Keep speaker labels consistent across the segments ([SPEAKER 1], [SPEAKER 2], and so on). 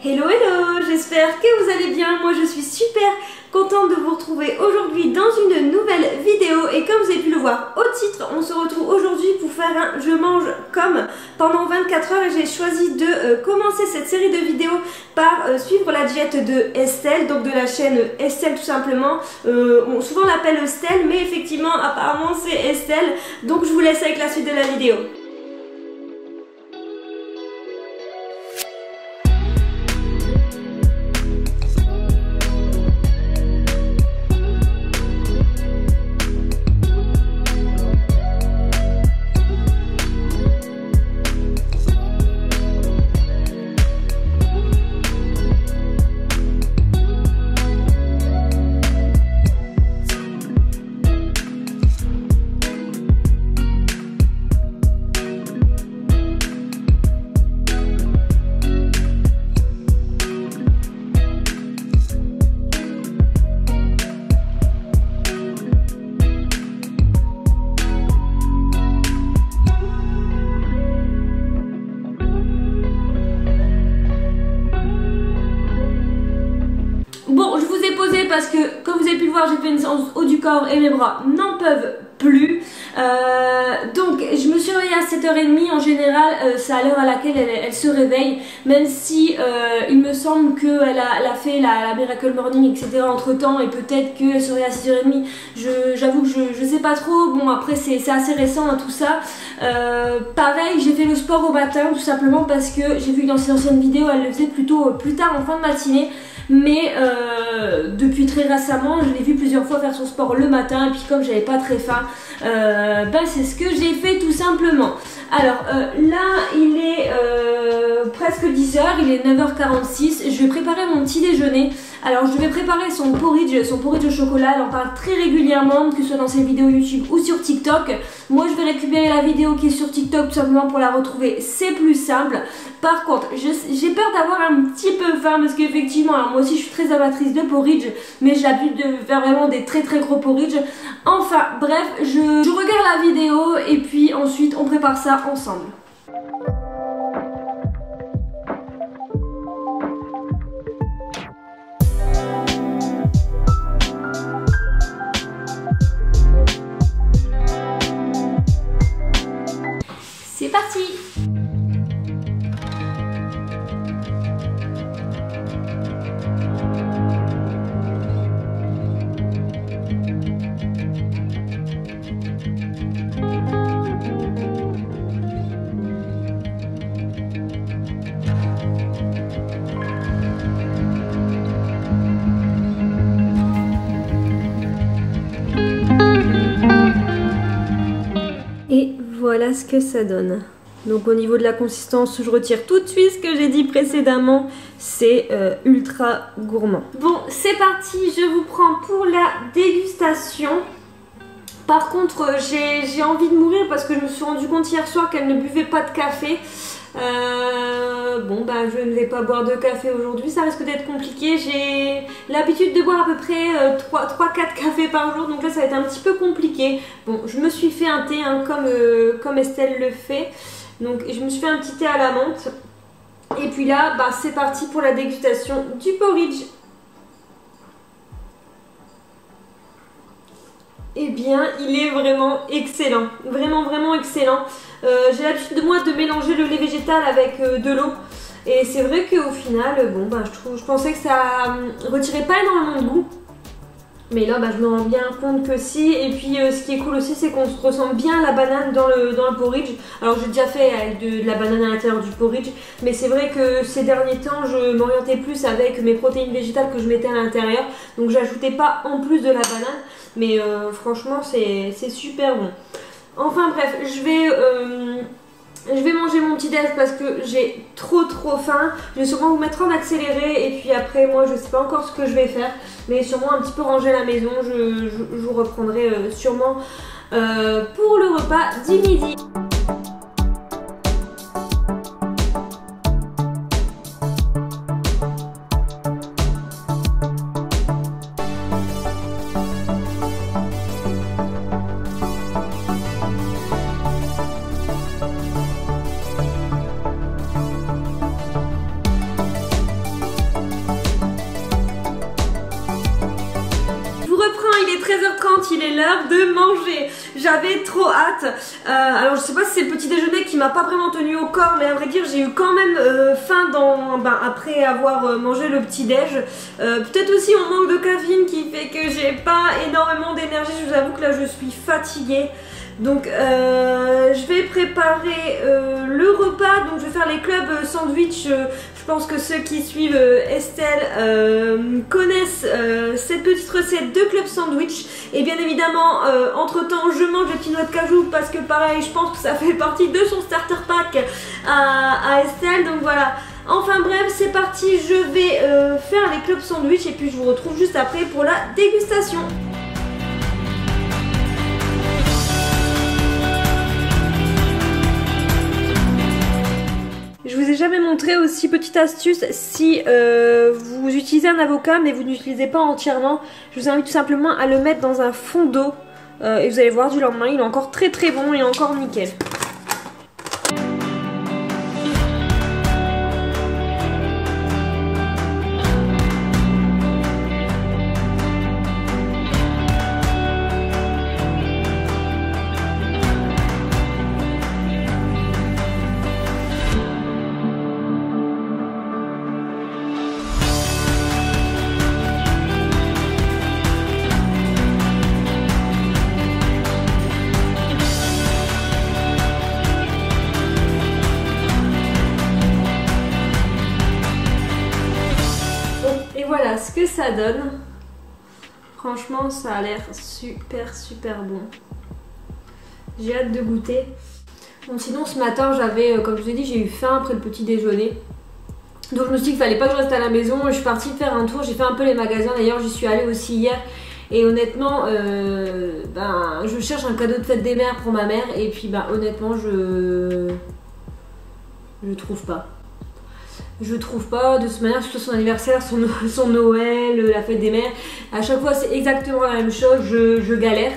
[SPEAKER 1] Hello hello, j'espère que vous allez bien, moi je suis super contente de vous retrouver aujourd'hui dans une nouvelle vidéo et comme vous avez pu le voir au titre, on se retrouve aujourd'hui pour faire un je mange comme pendant 24 heures et j'ai choisi de commencer cette série de vidéos par suivre la diète de Estelle, donc de la chaîne Estelle tout simplement. Souvent on l'appelle Estelle mais effectivement apparemment c'est Estelle, donc je vous laisse avec la suite de la vidéo. Bon, je vous ai posé parce que, comme vous avez pu le voir, j'ai fait une séance haut du corps et mes bras n'en peuvent plus. Donc, je me suis réveillée à 7h30. En général, c'est à l'heure à laquelle elle se réveille. Même si il me semble qu'elle a fait la Miracle Morning, etc. entre temps. Et peut-être qu'elle serait à 6h30. J'avoue que je sais pas trop. Bon, après, c'est assez récent hein, tout ça. Pareil, j'ai fait le sport au matin tout simplement parce que j'ai vu que dans ses anciennes vidéos, elle le faisait plutôt plus tard en fin de matinée. Mais depuis très récemment, je l'ai vu plusieurs fois faire son sport le matin et puis comme j'avais pas très faim, c'est ce que j'ai fait tout simplement. Alors là, il est presque 10h, il est 9h46, je vais préparer mon petit déjeuner. Alors je vais préparer son porridge au chocolat, elle en parle très régulièrement, que ce soit dans ses vidéos YouTube ou sur TikTok. Moi je vais récupérer la vidéo qui est sur TikTok tout simplement pour la retrouver, c'est plus simple. Par contre, j'ai peur d'avoir un petit peu faim parce qu'effectivement, moi aussi je suis très amatrice de porridge, mais j'ai l'habitude de faire vraiment des très gros porridge. Enfin bref, je regarde la vidéo et puis ensuite on prépare ça ensemble. C'est parti! Et voilà ce que ça donne. Donc au niveau de la consistance, je retire tout de suite ce que j'ai dit précédemment. C'est ultra gourmand. Bon, c'est parti, je vous prends pour la dégustation. Par contre, j'ai envie de mourir parce que je me suis rendu compte hier soir qu'elle ne buvait pas de café. Je ne vais pas boire de café aujourd'hui, ça risque d'être compliqué. J'ai l'habitude de boire à peu près 3-4 cafés par jour, donc là ça va être un petit peu compliqué. Bon, je me suis fait un thé hein, comme Estelle le fait, donc je me suis fait un petit thé à la menthe. Et puis là, c'est parti pour la dégustation du porridge. Eh bien, il est vraiment excellent, vraiment excellent. J'ai l'habitude de mélanger le lait végétal avec de l'eau. Et c'est vrai qu'au final, je pensais que ça retirait pas énormément de goût. Mais là, je me rends bien compte que si. Et puis, ce qui est cool aussi, c'est qu'on se ressent bien la banane dans le porridge. Alors, j'ai déjà fait avec de la banane à l'intérieur du porridge. Mais c'est vrai que ces derniers temps, je m'orientais plus avec mes protéines végétales que je mettais à l'intérieur. Donc, j'ajoutais pas en plus de la banane. Mais franchement, c'est super bon. Enfin bref, je vais manger mon petit déj parce que j'ai trop faim. Je vais sûrement vous mettre en accéléré et puis après moi je sais pas encore ce que je vais faire. Mais sûrement un petit peu ranger la maison. Je vous reprendrai sûrement pour le repas du midi. il est l'heure de manger. J'avais trop hâte. Alors je sais pas si c'est le petit déjeuner qui m'a pas vraiment tenu au corps, mais à vrai dire j'ai eu quand même faim après avoir mangé le petit déj. Peut-être aussi mon manque de caféine qui fait que j'ai pas énormément d'énergie. Je vous avoue que là je suis fatiguée. Donc je vais préparer le repas. Donc je vais faire les clubs sandwich. Je pense que ceux qui suivent Estelle connaissent cette petite recette de club sandwich. Et bien évidemment, entre temps, je mange des petits noix de cajou parce que pareil, je pense que ça fait partie de son starter pack à Estelle. Donc voilà. Enfin bref, c'est parti. Je vais faire les clubs sandwich et puis je vous retrouve juste après pour la dégustation. Je vous ai jamais montré aussi, petite astuce, si vous utilisez un avocat mais vous n'utilisez pas entièrement, je vous invite tout simplement à le mettre dans un fond d'eau et vous allez voir du lendemain, il est encore très bon et encore nickel. Voilà ce que ça donne. Franchement ça a l'air super bon. J'ai hâte de goûter. Bon, sinon ce matin j'avais, comme je vous ai dit, j'ai eu faim après le petit déjeuner. Donc je me suis dit qu'il fallait pas que je reste à la maison. Je suis partie faire un tour, j'ai fait un peu les magasins. D'ailleurs j'y suis allée aussi hier. Et honnêtement, je cherche un cadeau de fête des mères pour ma mère. Et puis honnêtement je trouve pas. Je trouve pas, de toute manière, surtout son anniversaire, son Noël, la fête des mères, à chaque fois c'est exactement la même chose, je galère.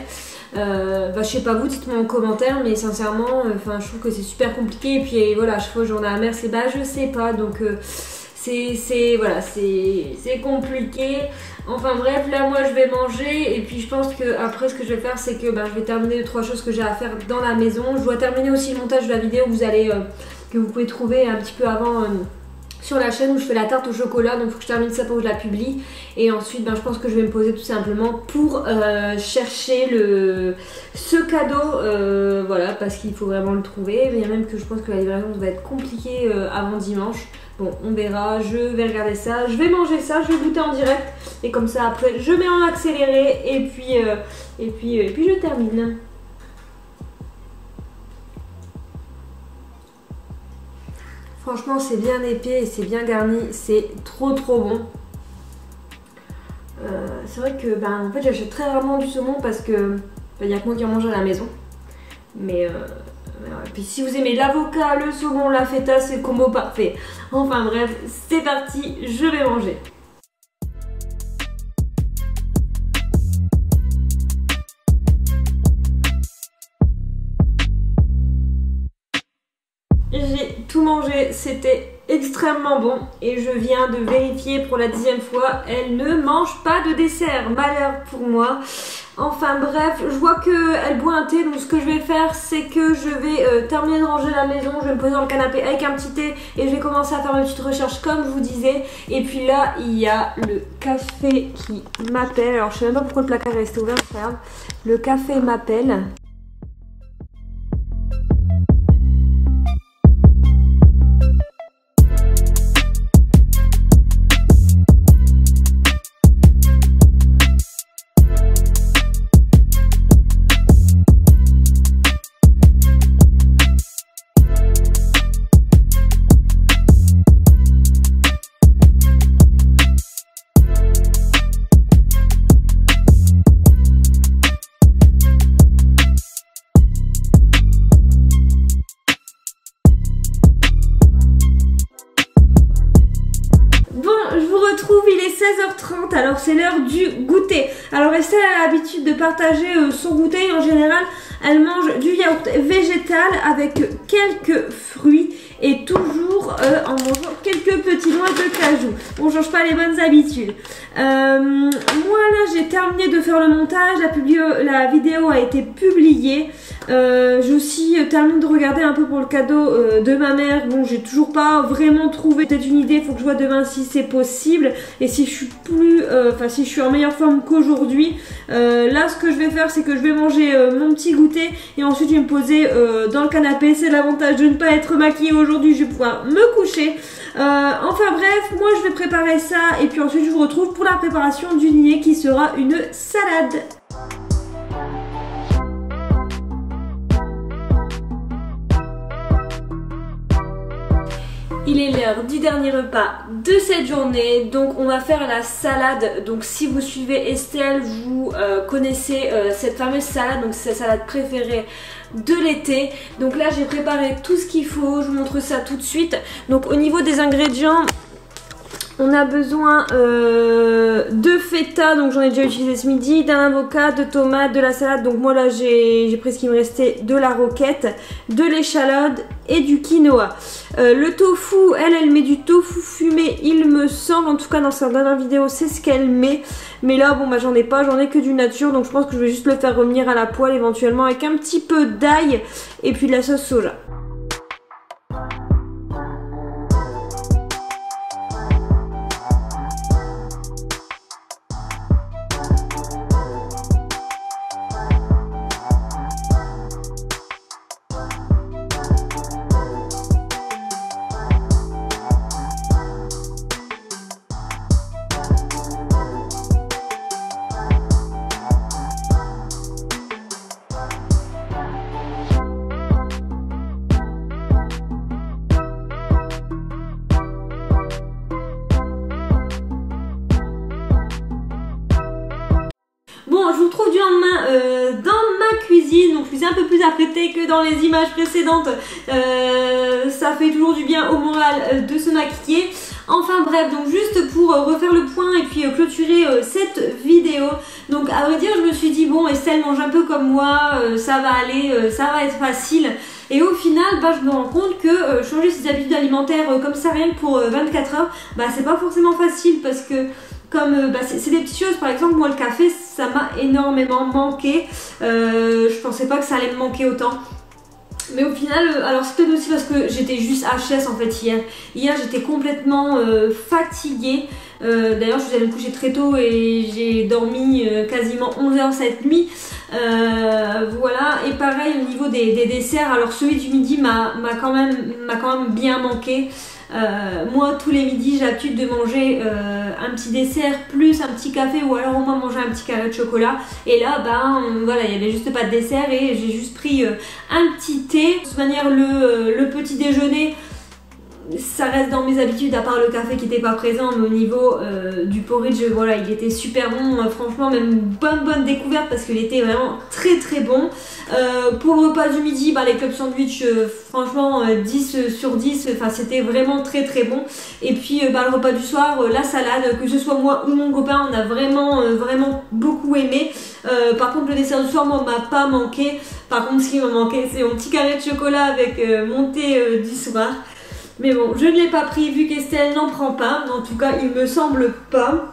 [SPEAKER 1] Je sais pas vous, dites-moi en commentaire, mais sincèrement, je trouve que c'est super compliqué. Et puis voilà, à chaque fois j'en ai à mère, c'est je sais pas, donc c'est compliqué. Enfin bref, là moi je vais manger et puis je pense que après ce que je vais faire c'est que je vais terminer les 3 choses que j'ai à faire dans la maison. Je dois terminer aussi le montage de la vidéo que vous pouvez trouver un petit peu avant sur la chaîne où je fais la tarte au chocolat, donc il faut que je termine ça pour que je la publie. Et ensuite je pense que je vais me poser tout simplement pour chercher ce cadeau, voilà, parce qu'il faut vraiment le trouver. Il y a même que je pense que la livraison va être compliquée avant dimanche. Bon, on verra, je vais regarder ça, je vais manger ça, je vais goûter en direct. Et comme ça après je mets en accéléré et puis je termine. Franchement c'est bien épais et c'est bien garni, c'est trop bon. C'est vrai que en fait j'achète très rarement du saumon parce que il n'y a que moi qui en mange à la maison. Mais puis si vous aimez l'avocat, le saumon, la feta, c'est le combo parfait. Enfin bref, c'est parti, je vais manger. J'ai tout mangé, c'était extrêmement bon et je viens de vérifier pour la 10e fois, elle ne mange pas de dessert, malheur pour moi. Enfin bref, je vois qu'elle boit un thé, donc ce que je vais faire c'est que je vais terminer de ranger la maison, je vais me poser dans le canapé avec un petit thé et je vais commencer à faire mes petites recherches comme je vous disais. Et puis là il y a le café qui m'appelle, alors je sais même pas pourquoi le placard est resté ouvert, c'est pas grave. Le café m'appelle. Il est 16h30, alors c'est l'heure du goûter. Alors Estelle a l'habitude de partager son goûter. En général, elle mange du yaourt végétal avec quelques fruits. et toujours en mangeant quelques petits noix de cajou. On change pas les bonnes habitudes. Moi là j'ai terminé de faire le montage, la vidéo a été publiée. J'ai aussi terminé de regarder un peu pour le cadeau de ma mère. Bon, j'ai toujours pas vraiment trouvé peut-être une idée, faut que je vois demain si c'est possible et si je suis si je suis en meilleure forme qu'aujourd'hui. Là ce que je vais faire c'est que je vais manger mon petit goûter et ensuite je vais me poser dans le canapé. C'est l'avantage de ne pas être maquillée aujourd'hui, je vais pouvoir me coucher. Enfin bref, moi je vais préparer ça et puis ensuite je vous retrouve pour la préparation du dîner qui sera une salade. Il est l'heure du dernier repas de cette journée, donc on va faire la salade. Donc si vous suivez Estelle, vous connaissez cette fameuse salade, donc c'est sa salade préférée de l'été. Donc là j'ai préparé tout ce qu'il faut, je vous montre ça tout de suite. Donc au niveau des ingrédients, on a besoin de feta, donc j'en ai déjà utilisé ce midi, d'un avocat, de tomates, de la salade. Donc moi là j'ai pris ce qui me restait, de la roquette, de l'échalote et du quinoa. Le tofu, elle met du tofu fumé, il me semble, en tout cas dans sa dernière vidéo c'est ce qu'elle met. Mais là bon bah j'en ai pas, j'en ai que du nature, donc je pense que je vais juste le faire revenir à la poêle éventuellement avec un petit peu d'ail et puis de la sauce soja. Bon, je vous retrouve du lendemain dans ma cuisine, donc je suis un peu plus apprêtée que dans les images précédentes. Ça fait toujours du bien au moral de se maquiller. Enfin bref, donc juste pour refaire le point et puis clôturer cette vidéo. Donc à vrai dire, je me suis dit bon, Estelle mange un peu comme moi, ça va aller, ça va être facile. Et au final, bah, je me rends compte que changer ses habitudes alimentaires comme ça rien que pour 24 heures, bah c'est pas forcément facile parce que comme c'est des petites choses. Par exemple moi le café ça m'a énormément manqué, je pensais pas que ça allait me manquer autant. Mais au final, alors c'est peut-être aussi parce que j'étais juste HS en fait hier. Hier j'étais complètement fatiguée. D'ailleurs je suis allée me coucher très tôt et j'ai dormi quasiment 11 heures cette nuit. Voilà, et pareil au niveau des desserts, alors celui du midi m'a quand même bien manqué. Moi tous les midis j'ai l'habitude de manger un petit dessert plus un petit café ou alors au moins manger un petit carré de chocolat, et là voilà, il n'y avait juste pas de dessert et j'ai juste pris un petit thé. De toute manière le petit déjeuner ça reste dans mes habitudes à part le café qui n'était pas présent, mais au niveau du porridge, voilà, il était super bon, franchement même une bonne découverte parce qu'il était vraiment très bon. Pour le repas du midi, les club sandwich, franchement 10 sur 10, enfin c'était vraiment très bon. Et puis le repas du soir, la salade, que ce soit moi ou mon copain, on a vraiment beaucoup aimé. Par contre le dessert du soir moi m'a pas manqué. Par contre ce qui m'a manqué c'est mon petit carré de chocolat avec mon thé du soir. Mais bon, je ne l'ai pas pris vu qu'Estelle n'en prend pas, en tout cas il me semble pas.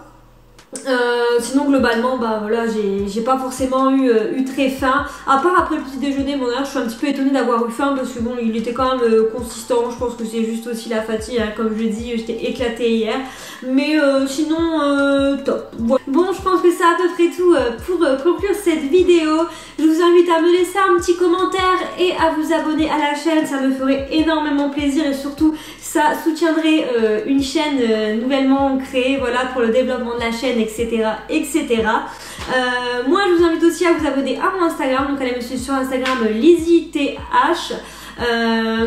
[SPEAKER 1] Sinon globalement voilà, j'ai pas forcément eu très faim, à part après le petit déjeuner. Bon d'ailleurs je suis un petit peu étonnée d'avoir eu faim parce que bon il était quand même consistant. Je pense que c'est juste aussi la fatigue, hein. Comme je l'ai dit j'étais éclatée hier, mais sinon top. Voilà. Bon, je pense que c'est à peu près tout pour conclure cette vidéo. Je vous invite à me laisser un petit commentaire et à vous abonner à la chaîne, ça me ferait énormément plaisir et surtout ça soutiendrait une chaîne nouvellement créée, voilà, pour le développement de la chaîne, etc. Moi je vous invite aussi à vous abonner à mon Instagram, donc allez me suivre sur Instagram LizzyTH.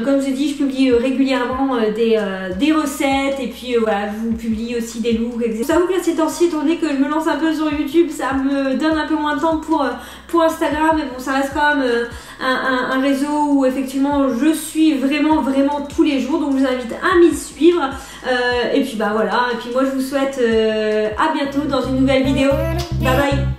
[SPEAKER 1] Comme je dis, je publie régulièrement des recettes et puis voilà, je vous publie aussi des looks, etc. Je t'avoue que là ces temps-ci, étant donné que je me lance un peu sur YouTube, ça me donne un peu moins de temps pour Instagram, mais bon ça reste quand même un réseau où effectivement je suis vraiment tous les jours, donc je vous invite à m'y suivre. Et puis voilà, et puis moi je vous souhaite à bientôt dans une nouvelle vidéo. Bye bye.